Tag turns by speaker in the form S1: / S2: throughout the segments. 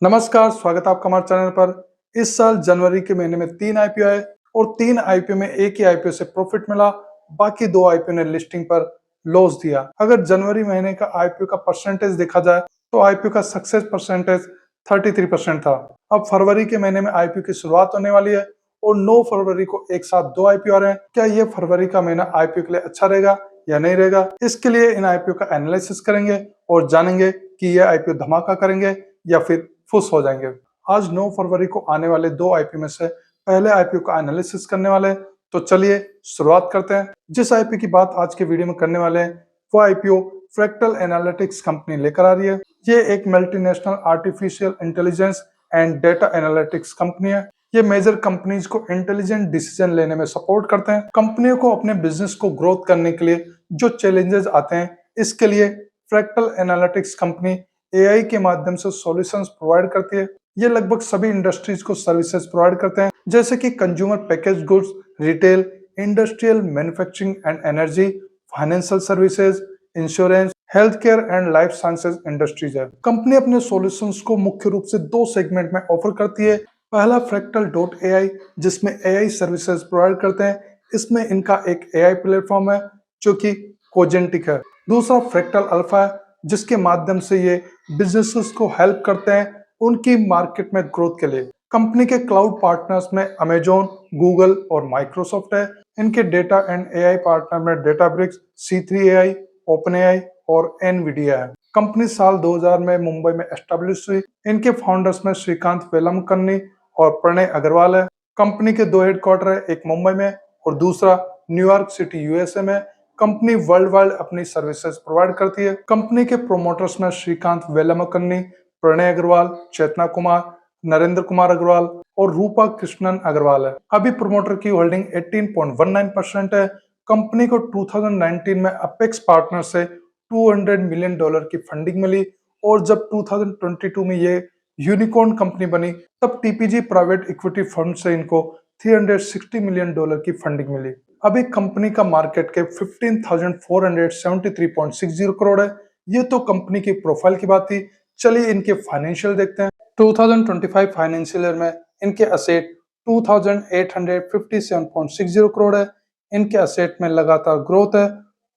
S1: नमस्कार, स्वागत है आपका हमारे चैनल पर। इस साल जनवरी के महीने में 3 आईपीओ आए और 3 आईपीओ में एक ही आईपीओ से प्रॉफिट मिला, बाकी 2 आईपीओ ने लिस्टिंग पर लॉस दिया। अगर जनवरी महीने का आईपीओ का परसेंटेज देखा जाए तो आईपीओ का सक्सेस परसेंटेज 33% था। अब फरवरी के महीने में आईपीओ की शुरुआत होने वाली है और 9 फरवरी को एक साथ 2 आईपीओ आ रहे हैं। क्या ये फरवरी का महीना आईपीओ के लिए अच्छा रहेगा या नहीं रहेगा? इसके लिए इन आईपीओ का एनालिसिस करेंगे और जानेंगे कि ये आईपीओ धमाका करेंगे या फिर फुस हो जाएंगे। आज 9 फरवरी को आने वाले 2 आईपीओ में से पहले आईपीओ का एनालिसिस करने वाले हैं, तो चलिए शुरुआत करते हैं। जिस आईपीओ की बात आज के वीडियो में करने वाले हैं वो आईपीओ फ्रैक्टल एनालिटिक्स कंपनी लेकर आ रही है। ये एक multinational artificial intelligence and data analytics company है। ये मेजर कंपनीज को इंटेलिजेंट डिसीजन लेने में सपोर्ट करते हैं। कंपनियों को अपने बिजनेस को ग्रोथ करने के लिए जो चैलेंजेस आते हैं, इसके लिए फ्रैक्टल एनालिटिक्स कंपनी एआई के माध्यम से सॉल्यूशंस प्रोवाइड करती है। ये लगभग सभी इंडस्ट्रीज को सर्विसेज प्रोवाइड करते हैं, जैसे कि consumer package goods, retail, industrial manufacturing and energy, financial services, insurance, health care and life sciences industries है। कंपनी अपने सॉल्यूशंस को मुख्य रूप से 2 सेगमेंट में ऑफर करती है। पहला फ्रैक्टल डॉट एआई, जिसमें एआई सर्विसेज प्रोवाइड करते हैं। इसमें इनका एक एआई प्लेटफॉर्म है जो कि कोजेंटिक है। दूसरा फ्रैक्टल अल्फा है, जिसके माध्यम से ये बिजनेसेस को हेल्प करते हैं उनकी मार्केट में ग्रोथ के लिए। कंपनी के क्लाउड पार्टनर्स में अमेजोन, गूगल और माइक्रोसॉफ्ट है। इनके डेटा एंड एआई पार्टनर में Databricks, C3 AI, open AI और एनवीडिया है। कंपनी साल 2000 में मुंबई में एस्टेब्लिश हुई। इनके फाउंडर्स में श्रीकांत वेलमकन्नी और प्रणय अग्रवाल है। कंपनी के 2 हेडक्वार्टर है, एक मुंबई में और दूसरा न्यूयॉर्क सिटी यूएसए में। कंपनी वर्ल्ड वाइड अपनी सर्विसेज प्रोवाइड करती है। कंपनी के प्रोमोटर्स में श्रीकांत वेलमकन्नी, प्रणय अग्रवाल, चेतना कुमार, नरेंद्र कुमार अग्रवाल और रूपा कृष्णन अग्रवाल है। अभी प्रोमोटर की होल्डिंग 18.19% है। कंपनी को 2019 में अपेक्स पार्टनर से $200 मिलियन की फंडिंग मिली और जब 2022 में ये यूनिकॉर्न कंपनी बनी तब टीपीजी प्राइवेट इक्विटी फंड से इनको $360 मिलियन की फंडिंग मिली। अभी कंपनी का मार्केट कैप 15,473.60 करोड़ है। ये तो कंपनी की प्रोफाइल की बात थी। चलिए इनके फाइनेंशियल देखते हैं। 2025 फाइनेंशियल ईयर में इनके असेट 2,857.60 करोड़ है। इनके असेट में लगातार ग्रोथ है।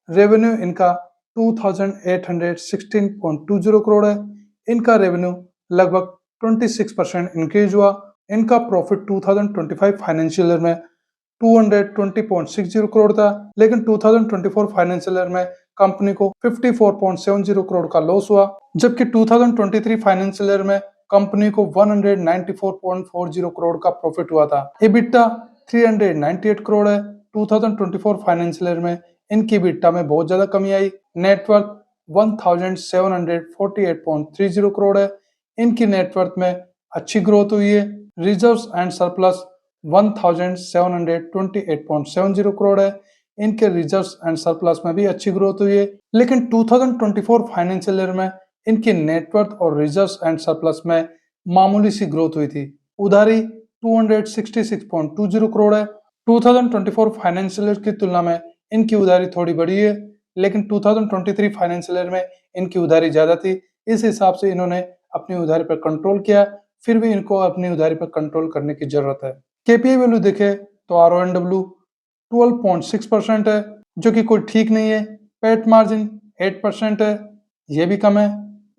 S1: रेवेन्यू इनका 2,816.20 करोड़ है। इनका रेवेन्यू लगभग 26% इंक्रीज हुआ। इनका प्रॉफिट 2025 फाइनेंशियल ईयर में 220.60 करोड़ था, लेकिन 2024 फाइनेंशियल ईयर में कंपनी को 54.70 करोड़ का लॉस हुआ, जबकि 2023 फाइनेंशियल ईयर में कंपनी को 194.40 करोड़ का प्रॉफिट हुआ था। EBITDA 398 करोड़ है। 2024 फाइनेंशियल ईयर में इनकी EBITDA में बहुत ज्यादा कमी आई। नेटवर्थ 1748.30 करोड़ है। इनकी नेटवर्थ में अच्छी ग्रोथ हुई है। रिजर्व्स एंड सरप्लस 1728.70 करोड़ है। इनके रिजर्व्स एंड सरप्लस में भी अच्छी ग्रोथ हुई है, लेकिन 2024 फाइनेंशियल ईयर में इनकी नेटवर्थ और रिजर्व्स एंड सरप्लस में मामूली सी ग्रोथ हुई थी। उधारी 266.20 करोड़ है। 2024 फाइनेंशियल ईयर की तुलना में इनकी उधारी थोड़ी बढ़ी है, लेकिन 2023 फाइनेंशियल ईयर में इनकी उधारी ज्यादा थी। इस हिसाब से इन्होंने अपनी उधारी पर कंट्रोल किया। फिर भी इनको अपनी उधारी पर कंट्रोल करने की जरूरत है। केपीआई वैल्यू देखे तो RONW 12.6% है, जो कि कोई ठीक नहीं है। पैट मार्जिन 8% है, ये भी कम है।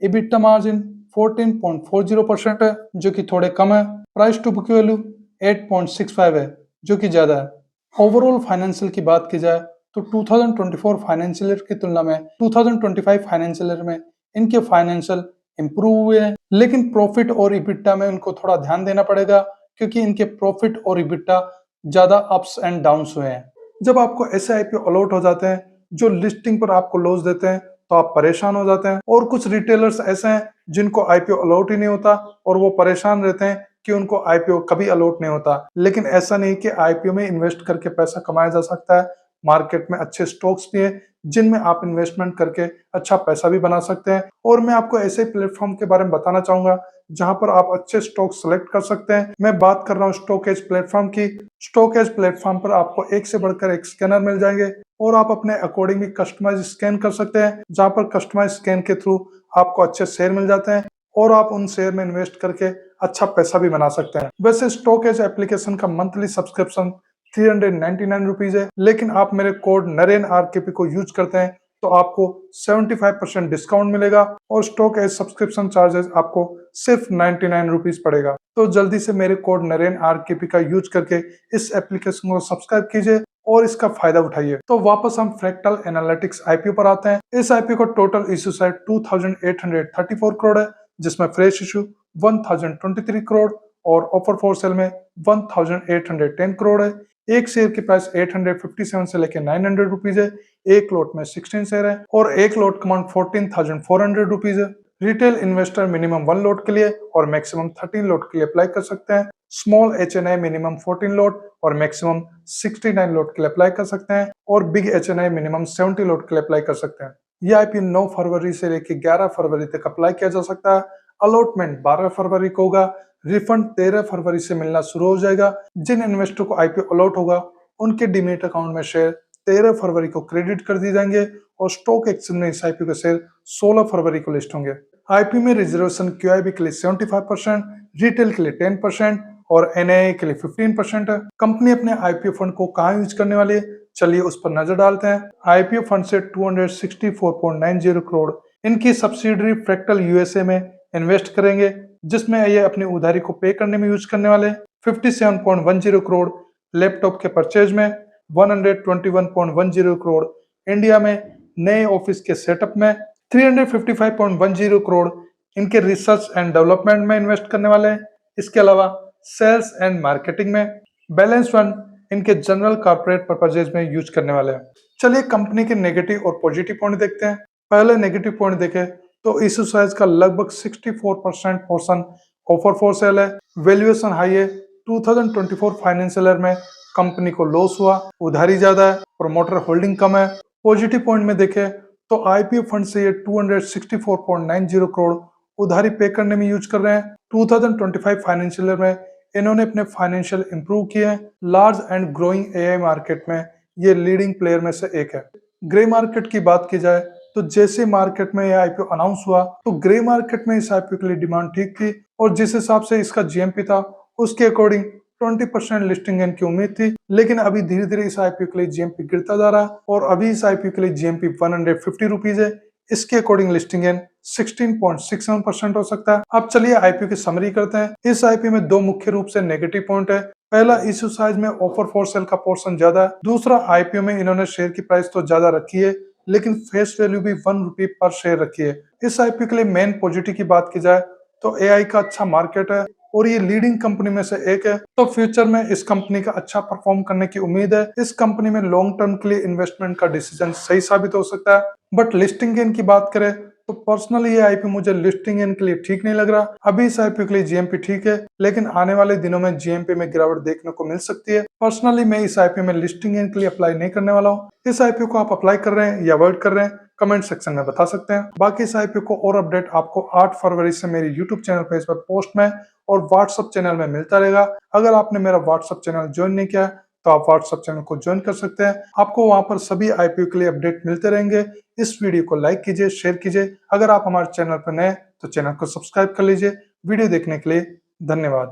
S1: EBITDA मार्जिन 14.40% है, जो कि थोड़े कम है। प्राइस टू बुक वैल्यू 8.65 है, जो कि ज्यादा है। ओवरऑल फाइनेंशियल की बात की जाए तो 2024 फाइनेंशियल ईयर की तुलना में 2025 फाइनेंशियल ईयर में इनके फाइनेंशियल इंप्रूव हुए हैं, लेकिन प्रॉफिट और EBITDA में इनको थोड़ा ध्यान देना पड़ेगा, क्योंकि इनके प्रॉफिट और EBITDA ज्यादा अप्स एंड डाउन्स हुए हैं। जब आपको ऐसे आईपीओ अलॉट हो जाते हैं जो लिस्टिंग पर आपको लॉस देते हैं तो आप परेशान हो जाते हैं। और कुछ रिटेलर्स ऐसे हैं जिनको आईपीओ अलॉट ही नहीं होता और वो परेशान रहते हैं कि उनको आईपीओ कभी अलॉट नहीं होता। लेकिन ऐसा नहीं कि आईपीओ में इन्वेस्ट करके पैसा कमाया जा सकता है। मार्केट में अच्छे स्टॉक्स भी हैं जिनमें आप इन्वेस्टमेंट करके अच्छा पैसा भी बना सकते हैं। और मैं आपको ऐसे प्लेटफॉर्म के बारे में बताना चाहूंगा जहां पर आप अच्छे स्टॉक सेलेक्ट कर सकते हैं। मैं बात कर रहा हूं स्टॉक एज प्लेटफॉर्म की। स्टॉक एज प्लेटफॉर्म पर आपको एक से बढ़कर एक स्कैनर मिल जाएंगे और आप अपने अकॉर्डिंग भी कस्टमाइज स्कैन कर सकते हैं, जहां पर कस्टमाइज स्कैन के थ्रू आपको अच्छे शेयर मिल जाते हैं। और आप उन शेयर में इन्वेस्ट करके अच्छा पैसा भी बना सकते हैं। वैसे स्टॉक एज एप्लीकेशन का मंथली सब्सक्रिप्शन 399 रुपीज है, लेकिन आप मेरे कोड नरेन आरकेपी को यूज करते हैं तो आपको 75% डिस्काउंट मिलेगा और स्टॉक एज सब्सक्रिप्शन चार्जेस आपको सिर्फ 99 रुपीज पड़ेगा। तो जल्दी से मेरे कोड नरेन आरकेपी का यूज करके इस एप्लीकेशन को सब्सक्राइब कीजिए और इसका फायदा उठाइए। तो वापस हम फ्रैक्टल एनालिटिक्स आईपीओ पर आते हैं। इस आईपीओ का टोटल इश्यू साइज 2834 करोड़ है, जिसमें फ्रेश इशू 1023 करोड़ और ऑफर फॉर सेल में 1810 करोड़ है। एक शेयर की प्राइस 857 से लेकर 900 रुपीज है। एक लॉट में 16 शेयर है और एक लॉट कमांड 14,400 रुपीज है। रिटेल इन्वेस्टर मिनिमम 1 लॉट के लिए और मैक्सिमम 13 लॉट के लिए अप्लाई कर सकते हैं। स्मॉल एचएनआई मिनिमम 14 लॉट और मैक्सिमम 69 लॉट के लिए अप्लाई कर सकते हैं और बिग एचएनआई मिनिमम 70 लॉट के लिए अप्लाई कर सकते हैं। यह आईपीओ 9 फरवरी से लेकर 11 फरवरी तक अप्लाई किया जा सकता है। अलॉटमेंट 12 फरवरी को होगा। रिफंड 13 फरवरी से मिलना शुरू हो जाएगा। जिन इन्वेस्टर को आईपीओ अलॉट होगा उनके डीमेट अकाउंट में शेयर 13 फरवरी को क्रेडिट कर दिए जाएंगे और स्टॉक एक्सचेंज में इस आईपीओ के शेयर 16 फरवरी को लिस्ट होंगे। आईपीओ में रिजर्वेशन क्यूआईबी के लिए 75%, रिटेल के लिए 10% और एनआईए के लिए 15% है। कंपनी अपने आईपीओ फंड को कहाँ यूज करने वाली है, चलिए उस पर नजर डालते हैं। आईपीओ फंड से 264.90 करोड़ इनकी सब्सिडरी फ्रैक्टल यूएसए में इन्वेस्ट करेंगे, जिसमें ये अपनी उधारी को पे करने में यूज करने वाले। 57.10 करोड़ लैपटॉप के परचेज में, 121.10 करोड़ इंडिया में नए ऑफिस के सेटअप में, 355.10 करोड़ इनके रिसर्च एंड डेवलपमेंट में इन्वेस्ट करने वाले हैं। इसके अलावा सेल्स एंड मार्केटिंग में, बैलेंस फंड इनके जनरल कॉर्पोरेट पर्पजेज में यूज करने वाले हैं। चलिए कंपनी के नेगेटिव और पॉजिटिव पॉइंट देखते हैं। पहले नेगेटिव पॉइंट देखें तो इश्यू साइज का लगभग 64% पोर्शन ऑफर फॉर सेल है। वैल्यूएशन हाई है। 2024 फाइनेंशियल ईयर में कंपनी को लॉस हुआ, उधारी ज्यादा है, प्रोमोटर होल्डिंग कम है। पॉजिटिव पॉइंट में देखें तो आईपीओ फंड से ये 264.90 करोड़ उधारी पे करने में यूज कर रहे हैं। 2025 फाइनेंशियल ईयर में इन्होंने अपने फाइनेंशियल इंप्रूव किए हैं। Large and growing AI market में ये लीडिंग प्लेयर में से एक है। ग्रे मार्केट की बात की जाए तो जैसे मार्केट में यह आईपीओ अनाउंस हुआ तो ग्रे मार्केट में इस आईपीओ के लिए डिमांड ठीक थी और जिस हिसाब से इसका जीएमपी था उसके अकॉर्डिंग 20% लिस्टिंग की उम्मीद थी, लेकिन अभी धीरे धीरे इस आईपीओ के लिए जीएमपी गिरता जा रहा है और अभी इस आईपीओ के लिए जीएमपी 150 रुपीज है। इसके अकॉर्डिंग लिस्टिंग 16.67% हो सकता है। अब चलिए आईपीओ की समरी करते हैं। इस आईपीओ में दो मुख्य रूप से नेगेटिव पॉइंट है। पहला, इश्यू साइज में ऑफर फॉर सेल का पोर्शन ज्यादा है। दूसरा, आईपीओ में इन्होंने शेयर की प्राइस तो ज्यादा रखी है लेकिन फेस वैल्यू भी 1 रुपये पर शेयर रखी है। इस आईपीओ के लिए मेन पॉजिटिव की बात की जाए तो एआई का अच्छा मार्केट है और ये लीडिंग कंपनी में से एक है, तो फ्यूचर में इस कंपनी का अच्छा परफॉर्म करने की उम्मीद है। इस कंपनी में लॉन्ग टर्म के लिए इन्वेस्टमेंट का डिसीजन सही साबित हो सकता है। बट लिस्टिंग गेन की बात करें तो पर्सनली ये आईपीओ मुझे लिस्टिंग गेन के लिए ठीक नहीं लग रहा। अभी इस आईपीओ के लिए जीएमपी ठीक है लेकिन आने वाले दिनों में जीएमपी में गिरावट देखने को मिल सकती है। पर्सनली मैं इस आईपीओ में लिस्टिंग गेन के लिए अप्लाई नहीं करने वाला हूँ। इस आईपीओ को आप अप्लाई कर रहे हैं या अवॉइड कर रहे हैं, कमेंट सेक्शन में बता सकते हैं। बाकी इस आईपीओ को और अपडेट आपको 8 फरवरी से मेरे यूट्यूब चैनल पेज पर पोस्ट में और व्हाट्सएप चैनल में मिलता रहेगा। अगर आपने मेरा व्हाट्सएप चैनल ज्वाइन नहीं किया है तो आप व्हाट्सएप चैनल को ज्वाइन कर सकते हैं। आपको वहां पर सभी आईपीओ के लिए अपडेट मिलते रहेंगे। इस वीडियो को लाइक कीजिए, शेयर कीजिए। अगर आप हमारे चैनल पर नए तो चैनल को सब्सक्राइब कर लीजिए। वीडियो देखने के लिए धन्यवाद।